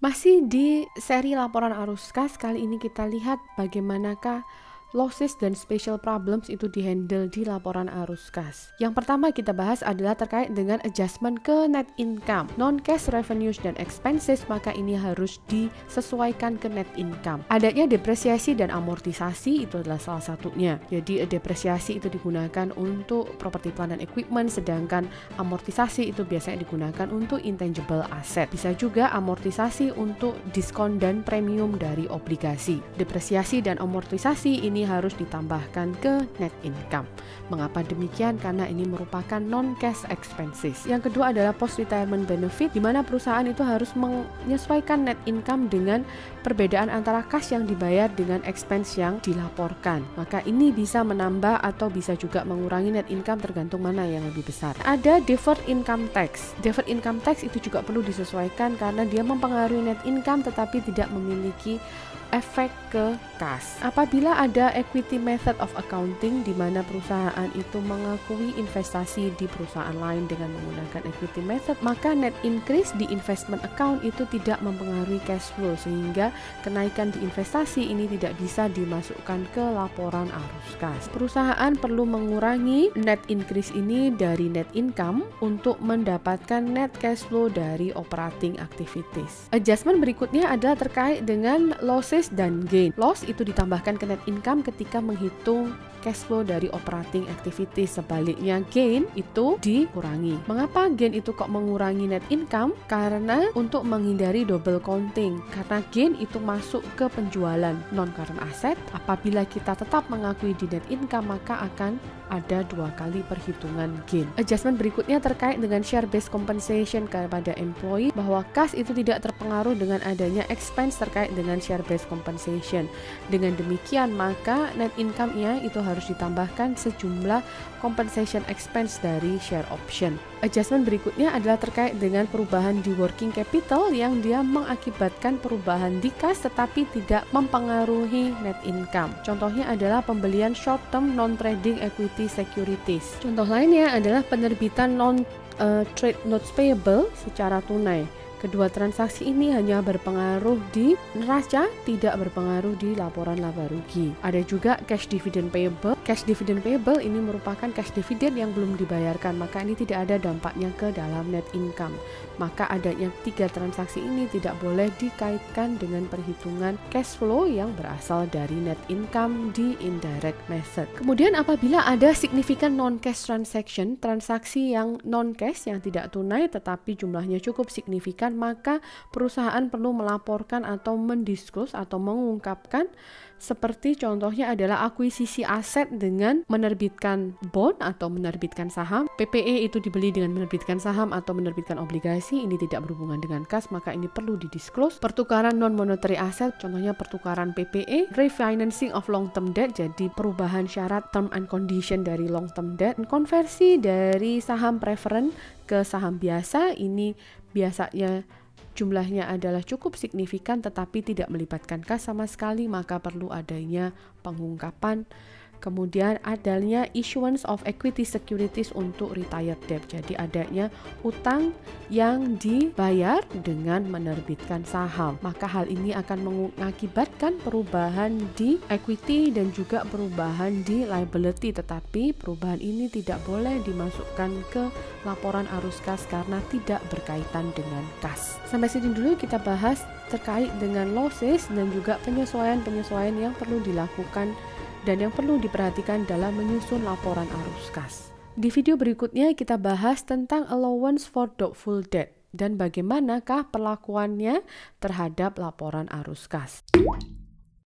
Masih di seri laporan arus kas, kali ini kita lihat bagaimanakah losses dan special problems itu dihandle di laporan arus kas. Yang pertama kita bahas adalah terkait dengan adjustment ke net income, non-cash revenues dan expenses, maka ini harus disesuaikan ke net income. Adanya depresiasi dan amortisasi itu adalah salah satunya. Jadi depresiasi itu digunakan untuk property plant and equipment, sedangkan amortisasi itu biasanya digunakan untuk intangible asset. Bisa juga amortisasi untuk diskon dan premium dari obligasi. Depresiasi dan amortisasi ini harus ditambahkan ke net income. Mengapa demikian? Karena ini merupakan non-cash expenses. Yang kedua adalah post-retirement benefit, di mana perusahaan itu harus menyesuaikan net income dengan perbedaan antara cash yang dibayar dengan expense yang dilaporkan. Maka ini bisa menambah atau bisa juga mengurangi net income tergantung mana yang lebih besar. Ada deferred income tax. Deferred income tax itu juga perlu disesuaikan karena dia mempengaruhi net income tetapi tidak memiliki efek ke kas. Apabila ada equity method of accounting di mana perusahaan itu mengakui investasi di perusahaan lain dengan menggunakan equity method, maka net increase di investment account itu tidak mempengaruhi cash flow sehingga kenaikan di investasi ini tidak bisa dimasukkan ke laporan arus kas. Perusahaan perlu mengurangi net increase ini dari net income untuk mendapatkan net cash flow dari operating activities. Adjustment berikutnya adalah terkait dengan losses dan gain. Loss itu ditambahkan ke net income ketika menghitung cash flow dari operating activities. Sebaliknya gain itu dikurangi. Mengapa gain itu kok mengurangi net income? Karena untuk menghindari double counting. Karena gain itu masuk ke penjualan non-current asset. Apabila kita tetap mengakui di net income, maka akan ada 2 kali perhitungan gain. Adjustment berikutnya terkait dengan share based compensation kepada employee, bahwa kas itu tidak terpengaruh dengan adanya expense terkait dengan share based compensation. Dengan demikian maka net income-nya itu harus ditambahkan sejumlah compensation expense dari share option. Adjustment berikutnya adalah terkait dengan perubahan di working capital yang dia mengakibatkan perubahan di kas tetapi tidak mempengaruhi net income. Contohnya adalah pembelian short term non-trading equity securities. Contoh lainnya adalah penerbitan non-trade notes payable secara tunai. Kedua transaksi ini hanya berpengaruh di neraca, tidak berpengaruh di laporan laba rugi. Ada juga cash dividend payable. Cash dividend payable ini merupakan cash dividend yang belum dibayarkan, maka ini tidak ada dampaknya ke dalam net income. Maka adanya 3 transaksi ini tidak boleh dikaitkan dengan perhitungan cash flow yang berasal dari net income di indirect method. Kemudian apabila ada significant non-cash transaction, transaksi yang non-cash yang tidak tunai tetapi jumlahnya cukup signifikan, maka perusahaan perlu melaporkan atau mendisclose atau mengungkapkan, seperti contohnya adalah akuisisi aset dengan menerbitkan bond atau menerbitkan saham. PPE itu dibeli dengan menerbitkan saham atau menerbitkan obligasi, ini tidak berhubungan dengan kas, maka ini perlu didisclose. Pertukaran non-monetary asset, contohnya pertukaran PPE. Refinancing of long-term debt, jadi perubahan syarat term and condition dari long-term debt. Konversi dari saham preferen ke saham biasa, ini biasanya jumlahnya adalah cukup signifikan tetapi tidak melibatkan kas sama sekali, maka perlu adanya pengungkapan. Kemudian adanya issuance of equity securities untuk retired debt, jadi adanya utang yang dibayar dengan menerbitkan saham, maka hal ini akan mengakibatkan perubahan di equity dan juga perubahan di liability, tetapi perubahan ini tidak boleh dimasukkan ke laporan arus kas karena tidak berkaitan dengan kas. Sampai sini dulu kita bahas terkait dengan losses dan juga penyesuaian-penyesuaian yang perlu dilakukan dan yang perlu diperhatikan dalam menyusun laporan arus kas. Di video berikutnya kita bahas tentang allowance for doubtful debt dan bagaimanakah perlakuannya terhadap laporan arus kas.